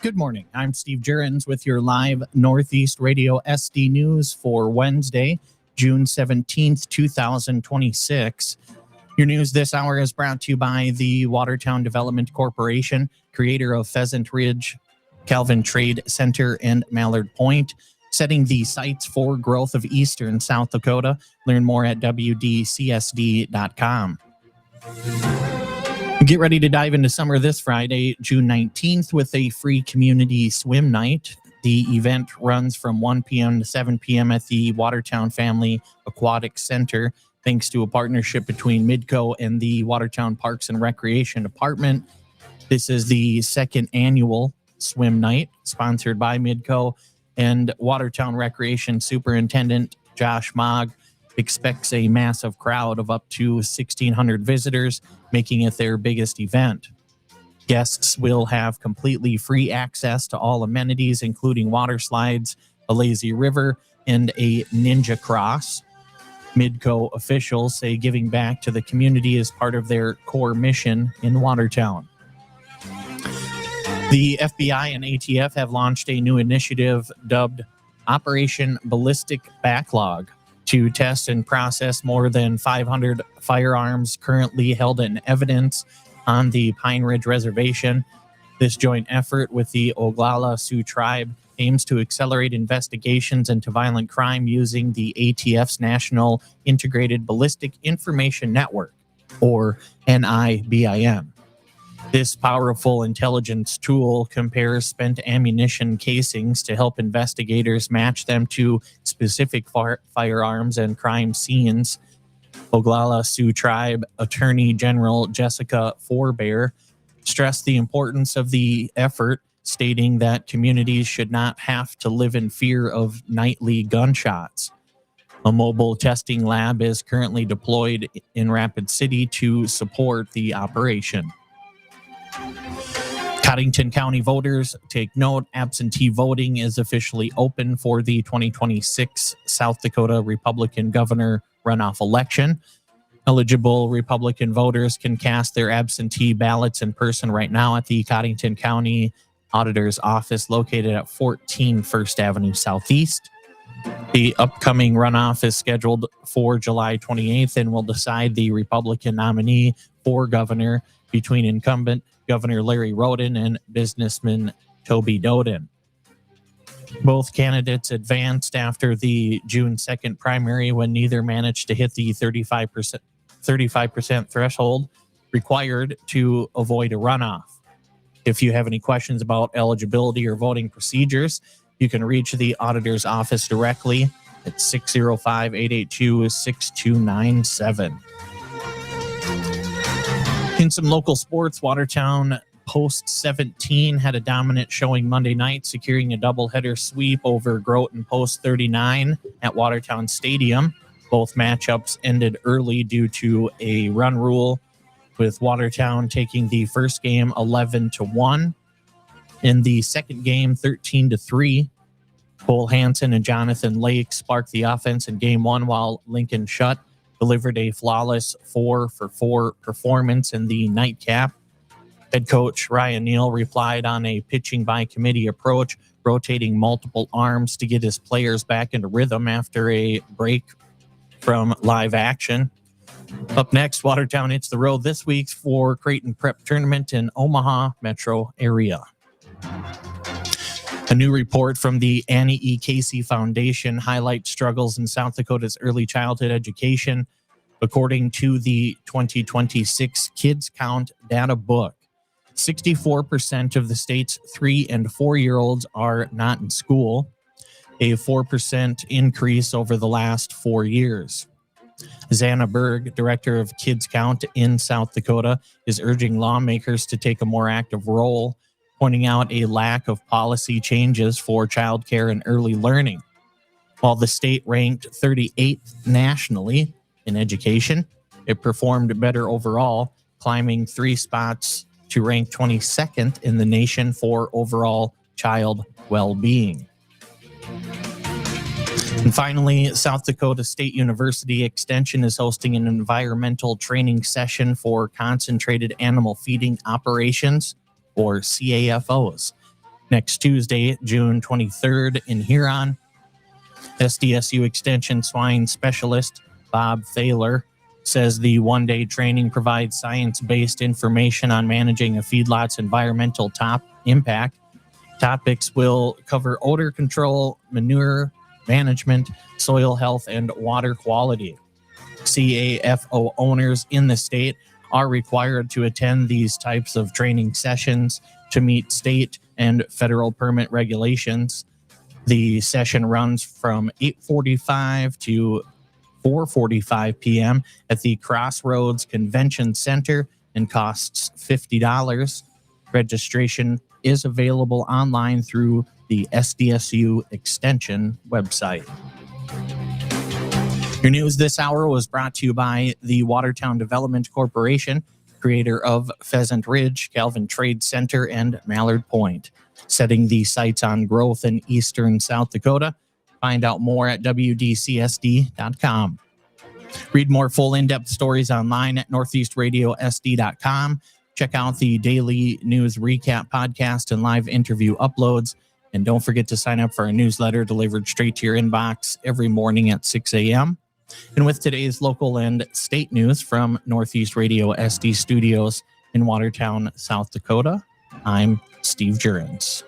Good morning. I'm Steve Jurrens with your live Northeast Radio SD News for Wednesday, June 17th, 2026. Your news this hour is brought to you by the Watertown Development Corporation, creator of Pheasant Ridge, Calvin Trade Center, and Mallard Point, setting the sights for growth of eastern South Dakota. Learn more at wdcsd.com. Get ready to dive into summer this Friday, June 19th, with a free community swim night. The event runs from 1 p.m. to 7 p.m. at the Watertown Family Aquatic Center, thanks to a partnership between Midco and the Watertown Parks and Recreation Department. This is the second annual swim night, sponsored by Midco, and Watertown Recreation Superintendent Josh Mogg expects a massive crowd of up to 1,600 visitors, making it their biggest event. Guests will have completely free access to all amenities, including water slides, a lazy river, and a ninja cross. Midco officials say giving back to the community is part of their core mission in Watertown. The FBI and ATF have launched a new initiative dubbed Operation Ballistic Backlog to test and process more than 500 firearms currently held in evidence on the Pine Ridge Reservation. This joint effort with the Oglala Sioux Tribe aims to accelerate investigations into violent crime using the ATF's National Integrated Ballistic Information Network, or NIBIN. This powerful intelligence tool compares spent ammunition casings to help investigators match them to specific firearms and crime scenes. Oglala Sioux Tribe Attorney General Jessica Forbear stressed the importance of the effort, stating that communities should not have to live in fear of nightly gunshots. A mobile testing lab is currently deployed in Rapid City to support the operation. Codington County voters, take note, absentee voting is officially open for the 2026 South Dakota Republican Governor runoff election. Eligible Republican voters can cast their absentee ballots in person right now at the Codington County Auditor's Office located at 14 First Avenue Southeast. The upcoming runoff is scheduled for July 28th and will decide the Republican nominee for governor between incumbent Governor Larry Roden and businessman Toby Doden. Both candidates advanced after the June 2nd primary when neither managed to hit the 35% threshold required to avoid a runoff. If you have any questions about eligibility or voting procedures, you can reach the auditor's office directly at 605-882-6297. In some local sports, Watertown Post 17 had a dominant showing Monday night, securing a doubleheader sweep over Groton Post 39 at Watertown Stadium. Both matchups ended early due to a run rule, with Watertown taking the first game 11-1. In the second game, 13-3. Cole Hansen and Jonathan Lake sparked the offense in game one, while Lincoln Shutt delivered a flawless 4-for-4 performance in the nightcap. Head coach Ryan Neal replied on a pitching by committee approach, rotating multiple arms to get his players back into rhythm after a break from live action. Up next, Watertown hits the road this week for Creighton Prep Tournament in Omaha metro area. A new report from the Annie E. Casey Foundation highlights struggles in South Dakota's early childhood education. According to the 2026 Kids Count data book, 64% of the state's 3- and 4-year-olds are not in school, a 4% increase over the last 4 years. Zanna Berg, director of Kids Count in South Dakota, is urging lawmakers to take a more active role, pointing out a lack of policy changes for childcare and early learning. While the state ranked 38th nationally in education, it performed better overall, climbing 3 spots to rank 22nd in the nation for overall child well-being. And finally, South Dakota State University Extension is hosting an environmental training session for concentrated animal feeding operations, or CAFOs. Next Tuesday, June 23rd in Huron, SDSU Extension Swine Specialist Bob Thaler says the one-day training provides science-based information on managing a feedlot's environmental impact. Topics will cover odor control, manure management, soil health, and water quality. CAFO owners in the state are required to attend these types of training sessions to meet state and federal permit regulations. The session runs from 8:45 to 4:45 p.m. at the Crossroads Convention Center and costs $50. Registration is available online through the SDSU Extension website. Your news this hour was brought to you by the Watertown Development Corporation, creator of Pheasant Ridge, Calvin Trade Center, and Mallard Point, setting the sights on growth in eastern South Dakota. Find out more at WDCSD.com. Read more full in-depth stories online at northeastradiosd.com. Check out the daily news recap podcast and live interview uploads. And don't forget to sign up for our newsletter delivered straight to your inbox every morning at 6 a.m. And with today's local and state news from Northeast Radio SD Studios in Watertown, South Dakota, I'm Steve Jurrens.